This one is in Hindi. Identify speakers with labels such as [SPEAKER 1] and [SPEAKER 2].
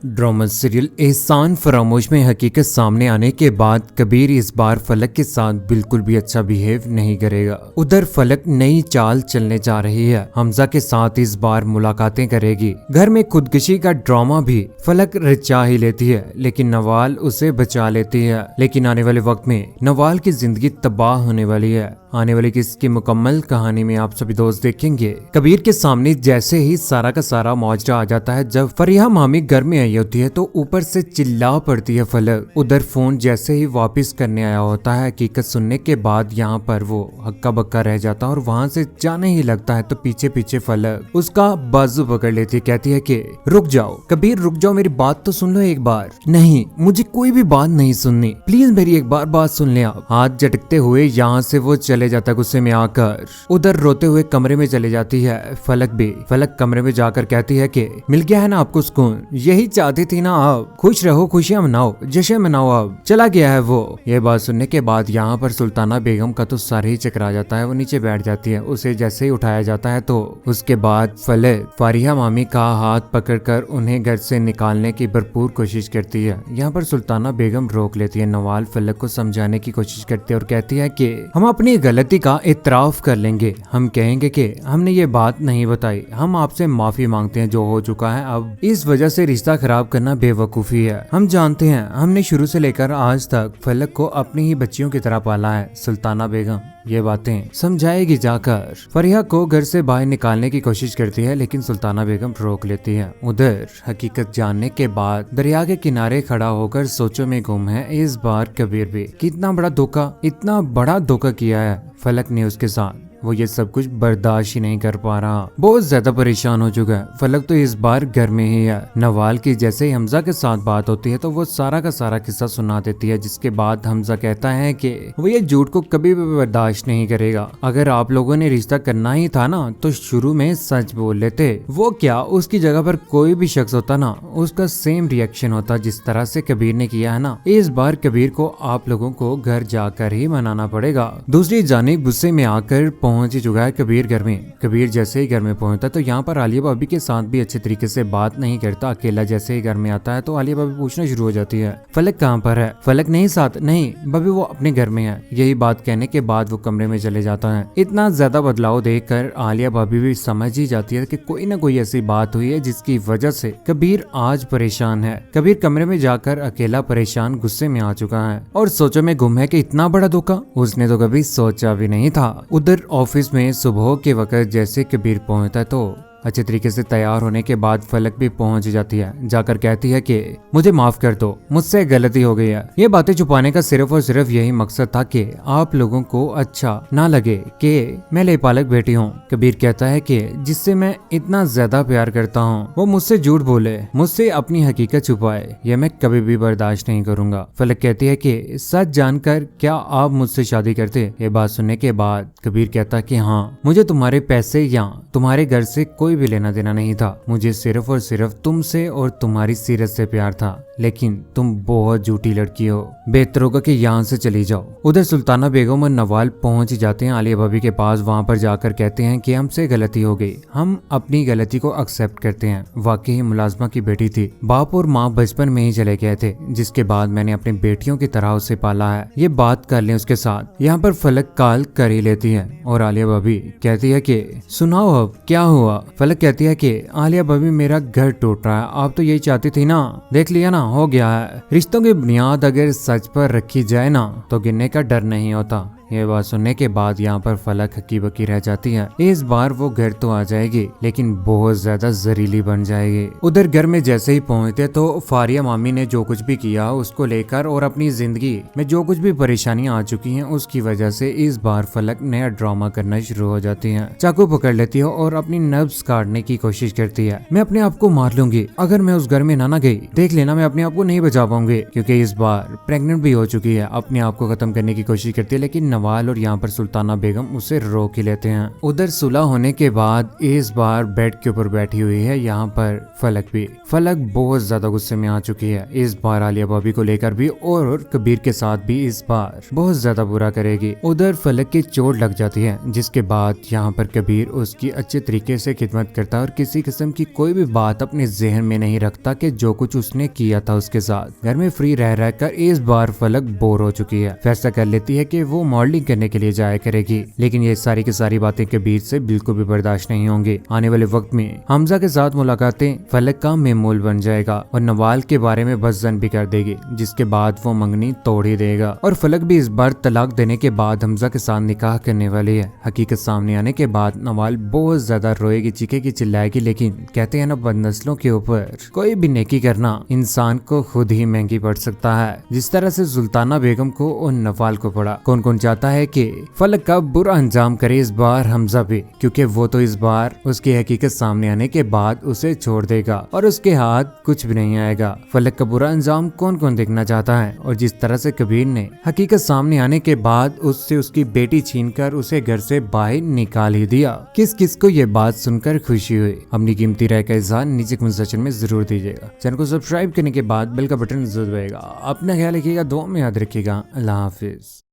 [SPEAKER 1] ड्रामा सीरियल एहसान फरामोश में हकीकत सामने आने के बाद कबीर इस बार फलक के साथ बिल्कुल भी अच्छा बिहेव नहीं करेगा। उधर फलक नई चाल चलने जा रही है। हमजा के साथ इस बार मुलाकातें करेगी। घर में खुदकुशी का ड्रामा भी फलक रचा ही लेती है, लेकिन नवाल उसे बचा लेती है। लेकिन आने वाले वक्त में नवाल की जिंदगी तबाह होने वाली है। आने वाली किसकी मुकम्मल कहानी में आप सभी दोस्त देखेंगे। कबीर के सामने जैसे ही सारा का सारा माजरा आ जाता है, जब फरिया मामी घर में आई होती है तो ऊपर से चिल्ला पड़ती है फलक। उधर फोन जैसे ही वापस करने आया होता है, हकीकत सुनने के बाद यहाँ पर वो हक्का बक्का रह जाता है और वहाँ से जाने ही लगता है तो पीछे पीछे फलक उसका बाजू पकड़ लेती है, कहती है कि रुक जाओ कबीर, रुक जाओ, मेरी बात तो सुन लो एक बार। नहीं, मुझे कोई भी बात नहीं सुननी, प्लीज मेरी एक बार बात सुन ले आप। हाथ झटकते हुए यहाँ से वो चले जाता गुस्से में आकर। उधर रोते हुए कमरे में चले जाती है फलक भी। फलक कमरे में जाकर कहती है कि मिल गया है ना आपको सुकून, यही चाहती थी ना आप, खुश रहो, खुशियां मनाओ, जश्न मनाओ, अब चला गया है वो। ये बात सुनने के बाद यहाँ पर सुल्ताना बेगम का तो सर ही चकरा जाता है। वो नीचे बैठ जाती है। उसे जैसे ही उठाया जाता है तो उसके बाद फलक फारिया मामी का हाथ पकड़कर उन्हें घर से निकालने की भरपूर कोशिश करती है। यहाँ पर सुल्ताना बेगम रोक लेती है। नवाल फलक को समझाने की कोशिश करती है और कहती है कि हम अपनी गलती का इतराफ कर लेंगे, हम कहेंगे कि हमने ये बात नहीं बताई, हम आपसे माफी मांगते हैं जो हो चुका है। अब इस वजह से रिश्ता खराब करना बेवकूफी है। हम जानते हैं हमने शुरू से लेकर आज तक फलक को अपनी ही बच्चियों की तरह पाला है। सुल्ताना बेगम ये बातें समझाएगी जाकर। फरिया को घर से बाहर निकालने की कोशिश करती है, लेकिन सुल्ताना बेगम रोक लेती है। उधर हकीकत जानने के बाद दरिया के किनारे खड़ा होकर सोचों में गुम है इस बार कबीर भी। कितना बड़ा धोखा, इतना बड़ा धोखा किया है फलक ने उसके साथ। वो ये सब कुछ बर्दाश्त ही नहीं कर पा रहा, बहुत ज्यादा परेशान हो चुका है। फलक तो इस बार घर में ही है। नवाल की जैसे ही हमजा के साथ बात होती है तो वो सारा का सारा किस्सा सुना देती है, जिसके बाद हमजा कहता है कि वो ये झूठ को कभी भी बर्दाश्त नहीं करेगा। अगर आप लोगों ने रिश्ता करना ही था ना तो शुरू में सच बोल लेते। वो क्या, उसकी जगह पर कोई भी शख्स होता ना, उसका सेम रिएक्शन होता जिस तरह से कबीर ने किया है ना। इस बार कबीर को आप लोगों को घर जाकर ही मनाना पड़ेगा। दूसरी जानिब गुस्से में आकर पहुंच ही चुका है कबीर घर में। कबीर जैसे ही घर में पहुंचता तो यहाँ पर आलिया भाभी के साथ भी अच्छे तरीके से बात नहीं करता। अकेला जैसे ही घर में आता है तो आलिया भाभी पूछना शुरू हो जाती है फलक कहाँ पर है। फलक नहीं साथ, नहीं भाभी वो अपने घर में है। यही बात कहने के बाद वो कमरे में चले जाता है। इतना ज्यादा बदलाव देखकर आलिया भाभी भी समझ ही जाती है कि कोई ना कोई ऐसी बात हुई है जिसकी वजह से कबीर आज परेशान है। कबीर कमरे में जाकर अकेला परेशान गुस्से में आ चुका है और सोचों में गुम है कि इतना बड़ा धोखा उसने तो कभी सोचा भी नहीं था। उधर ऑफिस में सुबह के वक्त जैसे कबीर पहुंचता है तो अच्छे तरीके से तैयार होने के बाद फलक भी पहुंच जाती है। जाकर कहती है कि मुझे माफ कर दो, मुझसे गलती हो गई है। ये बातें छुपाने का सिर्फ और सिर्फ यही मकसद था कि आप लोगों को अच्छा ना लगे कि मैं लेपालक बेटी हूँ। कबीर कहता है कि जिससे मैं इतना ज्यादा प्यार करता हूँ वो मुझसे झूठ बोले, मुझसे अपनी हकीकत छुपाए, ये मैं कभी भी बर्दाश्त नहीं करूंगा। फलक कहती है कि सच जानकर क्या आप मुझसे शादी करते। ये बात सुनने के बाद कबीर कहता है कि हाँ, मुझे तुम्हारे पैसे या तुम्हारे घर से कोई भी लेना देना नहीं था, मुझे सिर्फ और सिर्फ तुमसे और तुम्हारी सीरत से प्यार था। लेकिन तुम बहुत झूठी लड़की हो, बेहतर होगा कि यहाँ से चली जाओ। उधर सुल्ताना बेगम और नवाल पहुंच जाते हैं आलिया भाभी के पास। वहाँ पर जाकर कहते हैं कि हमसे गलती हो गई, हम अपनी गलती को एक्सेप्ट करते हैं। वाकई मुलाजमा की बेटी थी, बाप और माँ बचपन में ही चले गए थे, जिसके बाद मैंने अपनी बेटियों की तरह उसे पाला है। ये बात कर लें उसके साथ। यहाँ पर फलक काल कर ही लेती है और आलिया भाभी कहती है कि सुनाओ अब क्या हुआ। फलक कहती है कि आलिया भाभी मेरा घर टूट रहा है, आप तो यही चाहती थी ना, देख लिया ना, हो गया है। रिश्तों की बुनियाद अगर सच पर रखी जाए ना तो गिरने का डर नहीं होता। ये बात सुनने के बाद यहाँ पर फलक हक्की बक्की रह जाती है। इस बार वो घर तो आ जाएगी लेकिन बहुत ज्यादा जहरीली बन जाएगी। उधर घर में जैसे ही पहुंचते तो फारिया मामी ने जो कुछ भी किया उसको लेकर और अपनी जिंदगी में जो कुछ भी परेशानियां आ चुकी हैं उसकी वजह से इस बार फलक नया ड्रामा करना शुरू हो जाती है। चाकू पकड़ लेती है और अपनी नब्ज काटने की कोशिश करती है। मैं अपने आप को मार लूंगी अगर मैं उस घर में ना गई, देख लेना मैं अपने आप को नहीं बचा पाऊंगी, क्योंकि इस बार प्रेग्नेंट भी हो चुकी है। अपने आप को खत्म करने की कोशिश करती है, लेकिन नवाल और यहाँ पर सुल्ताना बेगम उसे रोक ही लेते हैं। उधर सुलह होने के बाद इस बार बेड के ऊपर बैठी हुई है यहाँ पर फलक भी। फलक बहुत ज्यादा गुस्से में आ चुकी है इस बार आलिया भाभी को लेकर भी, और कबीर के साथ भी इस बार बहुत ज्यादा बुरा करेगी। उधर फलक की चोट लग जाती है, जिसके बाद यहाँ पर कबीर उसकी अच्छे तरीके से खिदमत करता है और किसी किस्म की कोई भी बात अपने जहन में नहीं रखता कि जो कुछ उसने किया था उसके साथ। घर में फ्री रह रहकर इस बार फलक बोर हो चुकी है, फैसला कर लेती है कि वो मॉडलिंग करने के लिए जाया करेगी। लेकिन ये सारी की सारी बातें कबीर से बिल्कुल भी बर्दाश्त नहीं होंगी। आने वाले वक्त में हमजा के साथ मुलाकातें फलक का मेमूल बन जाएगा और नवाल के बारे में बज़न भी कर देगी, जिसके बाद वो मंगनी तोड़ ही देगा। और फलक भी इस बार तलाक देने के बाद हमजा के साथ निकाह करने वाली है। हकीकत सामने आने के बाद नवाल बहुत ज्यादा रोएगी, चीखेगी, चिल्लाएगी, लेकिन कहते हैं ना, बदनस्लों के ऊपर कोई भी नेकी करना इंसान को खुद ही महंगी पड़ सकता है, जिस तरह से सुल्ताना बेगम को और नवाल को पड़ा। कौन कौन चाहता है कि फलक का बुरा अंजाम करे इस बार हमजा भी, क्योंकि वो तो इस बार उसकी हकीकत सामने आने के बाद उसे छोड़ देगा और उसके हाथ कुछ भी नहीं आएगा। फलक का बुरा अंजाम कौन कौन देखना चाहता है? और जिस तरह से कबीर ने हकीकत सामने आने के बाद उससे उसकी बेटी छीनकर उसे घर से बाहर निकाल ही दिया, किस किस को ये बात सुनकर खुशी हुई? अपनी कीमती राय का इज़हार नीचे कमेंट सेक्शन में जरूर दीजिएगा। चैनल को सब्सक्राइब करने के बाद बेल का बटन जरूर दबाइएगा। अपना ख्याल रखिएगा, दुआ में याद रखिएगा। अल्लाह हाफिज।